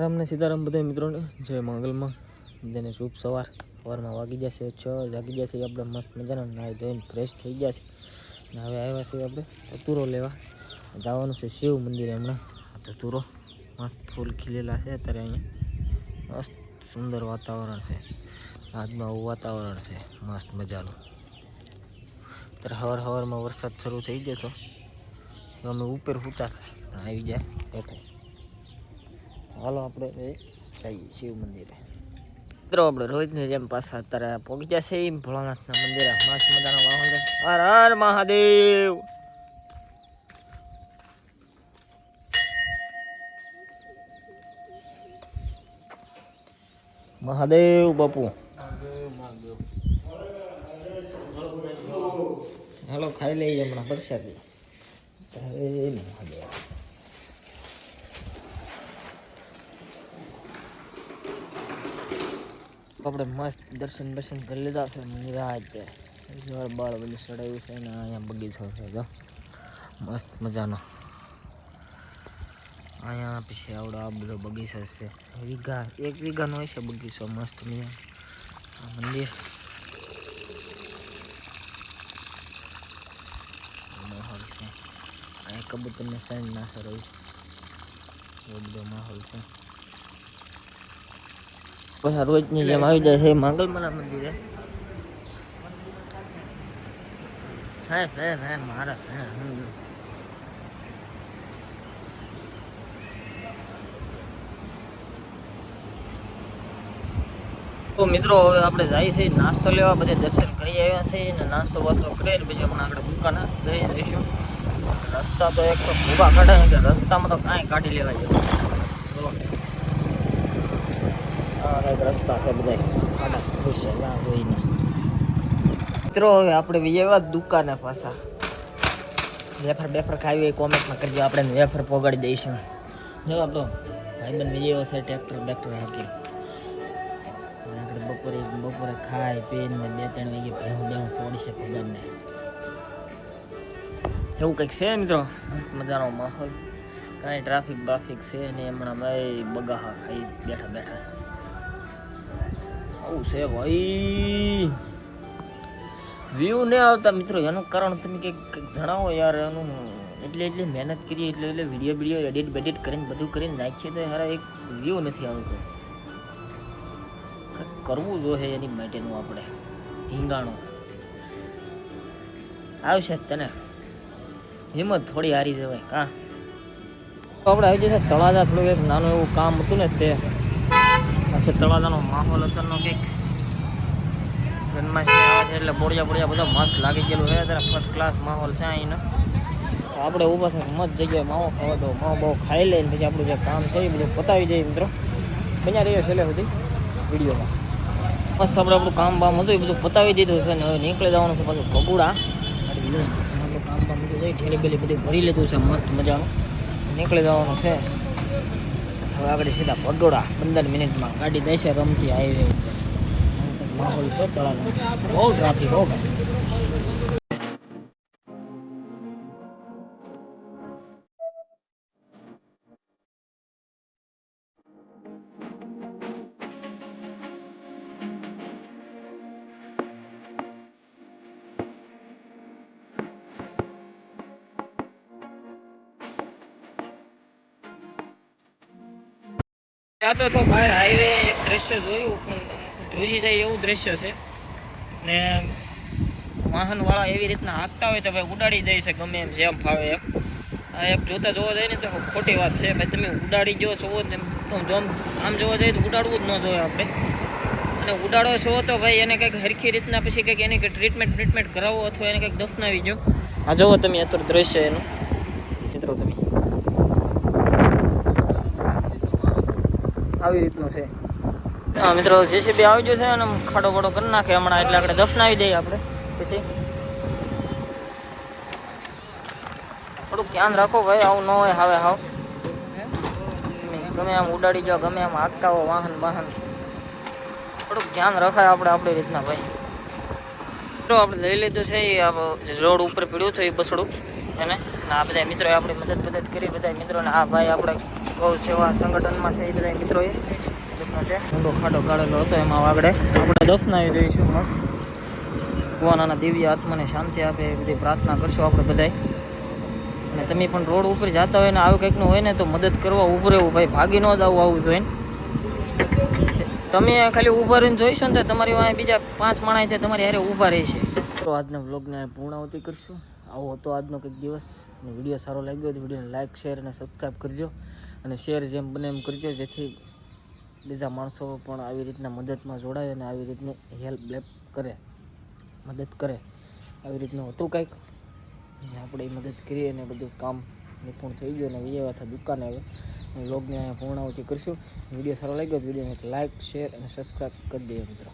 રામને સીતારામ બધા મિત્રોને જય મંગલમાં બધાને શુભ સવારમાં વાગી જશે 6 વાગી જશે. આપણે મસ્ત મજાના નાહી ધોઈને ફ્રેશ થઈ ગયા છે ને હવે આવ્યા છીએ આપણે ધતુરો લેવા જવાનું છે શિવ મંદિરે. હમણાં આ ધતુરો મસ્ત ફૂલ ખીલેલા છે અત્યારે અહીંયા. મસ્ત સુંદર વાતાવરણ છે. આજમાં આવું વાતાવરણ છે મસ્ત મજાનું. અત્યારે સવારમાં વરસાદ શરૂ થઈ ગયો તો અમે ઉપર સૂતા આવી જાય એટલે હાલો આપણે જઈએ શિવ મંદિરે. મિત્રો આપણે રોજની જેમ પાછા અત્યારે પહોંચી જશે ભોળાનાથના મંદિરે. મસ્ત મજાનો માહોલ છે. હર હર મહાદેવ. મહાદેવ બાપુ હાલો ખાઈ લઈએ હમણાં પ્રસાદી. મહાદેવ આપણે મસ્ત દર્શન કરી લીધા છે. નિરાતે જળ બાળ બધું ચડાવ્યું છે ને અહીંયા બગીચો છે જો મસ્ત મજાનો. અહીંયા પછી આવડો આ બધો બગીચો છે. એક વીઘાનો હોય છે બગીચો. મસ્ત મજા મંદિર માહોલ છે. અહીંયા કબૂતરને સાઈન નાખે રહ્યું એવો બધો માહોલ છે. પછી રોજની જેમ આવી જાય છે માંગલમાના મંદિરે. મારા તો મિત્રો હવે આપણે જઈએ છીએ નાસ્તો લેવા. બધે દર્શન કરી આવ્યા છીએ ને નાસ્તો વાસ્તો કરીને પછી હમણાં આપણે દુકાને જઈ જઈશું. રસ્તા તો એક તો ભૂગા કાઢે કે રસ્તામાં તો કાંઈ કાઢી લેવા જેવું. રસ્તા છે બધા ખાડા ખુશ છે ત્યાં જોઈને. મિત્રો હવે આપણે વિજયવા દુકાને પાછા વેફર બેફર ખાવી હોય કોમેન્ટમાં કરજો. આપણે વેફર પોગાડી દઈશું. જો આપણો ભાઈબંધ વિજયો છે ટ્રેક્ટર હાકી. આપણે બપોરે ખાઈ પીને 2-3 વાગે ભેહું ફોડશે પગારને. એવું કંઈક છે મિત્રો. મસ્ત મજાનો માહોલ. કાંઈ ટ્રાફિક બાફિક છે ને હમણાં મેં બગાહા ખાઈ બેઠા આવું છે ભાઈ. વ્યૂ નહીં આવતા મિત્રો. એનું કારણ તમે કંઈક જણાવો યાર. એનું એટલી મહેનત કરીએ એટલે વિડીયો એડિટ કરીને બધું કરીને નાખીએ તો યાર એક વ્યૂ નથી આવતું. કરવું જોઈએ એની માટેનું આપણે ધીંગાણું આવશે તને હિંમત થોડી હારી જવાય કાં. આપણે આવી જશે તળાજા. થોડુંક એક નાનું એવું કામ હતું ને તે પાસે તળાજાનો માહોલ અત્યારનો કંઈક જન્માષ્ટમી આવે છે એટલે બોડિયા બધો મસ્ત લાગી ગયેલું છે. અત્યારે ફર્સ્ટ ક્લાસ માહોલ છે અહીંનો. આપણે ઊભા છે મસ્ત જગ્યાએ માવો ખાવા દો. માવો બહુ ખાઈ લઈને પછી આપણું જે કામ છે એ બધું પતાવી દઈએ મિત્રો. બન્યા રહીએ છેલ્લે સુધી વિડીયોમાં. મસ્ત આપણું કામ બામ હતું એ બધું પતાવી દીધું છે ને હવે નીકળી જવાનું છે પાછું ભગુડા. આપણું કામ બામ બધું જઈ ઠેલી બેલી બધું ભરી લીધું છે મસ્ત મજાનું. નીકળી જવાનું છે હવે આગળ સીધા ભગોડા. 15 મિનિટમાં ગાડી દેશે રમતી હાઈવે ઉપર. માહોલ છે તળાવનો. બહુ ટ્રાફિક હો ભાઈ. ત્યાં તો બહાર હાઈવે એક દ્રશ્ય જોયું જોઈ જાય એવું દ્રશ્ય છે ને વાહનવાળા એવી રીતના હાંકતા હોય તો ભાઈ ઉડાડી જાય છે ગમે એમ જેમ ફાવે એમ. આ એક જોતા જોવા જાય ને તો ખોટી વાત છે ભાઈ. તમે ઉડાડી જો છો ને તો આમ જોવા જાય તો ઉડાડવું જ ન જોઈએ આપણે. અને ઉડાડો છો તો ભાઈ એને કંઈક હરખી રીતના પછી કંઈક એની ટ્રીટમેન્ટ કરાવો અથવા એને કંઈક દફનાવી જો. આ જોવો તમે અત્યારે દ્રશ્ય એનું મિત્રો. તમે આવી રીતનું છે. હા મિત્રો જેસીબી આવી ગયો છે અને ખાડો બાડો કરી નાખે હમણાં એટલે આપણે દફનાવી દઈએ. આપણે પછી થોડુંક ધ્યાન રાખો ભાઈ. આવું ન હોય હવે હાવ ગમે આમ ઉડાડી જાઓ ગમે આમ હાંકતા હો વાહન થોડુંક ધ્યાન રખાય આપણે આપણી રીતના ભાઈ. આપણે લઈ લીધું છે એ રોડ ઉપર પીડ્યું હતું એ બસડું એને. આ બધા મિત્રોએ આપણી મદદ કરી બધા મિત્રોને. આ ભાઈ આપણે ગૌ સેવા સંગઠનમાં છે એ બધા મિત્રોએ છે ઊંડો ખાડો કાઢેલો હતો એમાં આગળ આપણે દફનાવી દઈશું મસ્ત. ભગવાનના દિવ્ય આત્માને શાંતિ આપે એ બધી પ્રાર્થના કરશું આપણે બધાય. અને તમે પણ રોડ ઉપર જતા હોય ને આવું કંઈકનું હોય ને તો મદદ કરવા ઊભું રહેવું ભાઈ, ભાગી ન જ આવું જોઈએ. તમે ખાલી ઊભા રહીને જોઈશો ને તો તમારી વાંહે બીજા 5 માણસ છે તમારી હારે ઊભા રહેશે. તો આજના વ્લોગને પૂર્ણાવતી કરશું. આવો હતો આજનો કંઈક દિવસ. અને વિડીયો સારો લાગ્યો તો વિડીયોને લાઇક શેર અને સબસ્ક્રાઈબ કરજો. અને શેર જેમ બને એમ કરજો જેથી બીજા માણસો પણ આવી રીતના મદદમાં જોડાય અને આવી રીતની હેલ્પ કરે, મદદ કરે. આવી રીતનું હતું કંઈક આપણે એ મદદ કરીએ અને બધું કામ નિપુણ થઈ ગયું અને વિજય અથવા દુકાને આવે વ્લોગને અહીંયા પૂર્ણાવતી કરશું. વિડીયો સારો લાગ્યો તો વિડીયોને લાઇક શેર અને સબસ્ક્રાઈબ કરી દઈએ મિત્રો.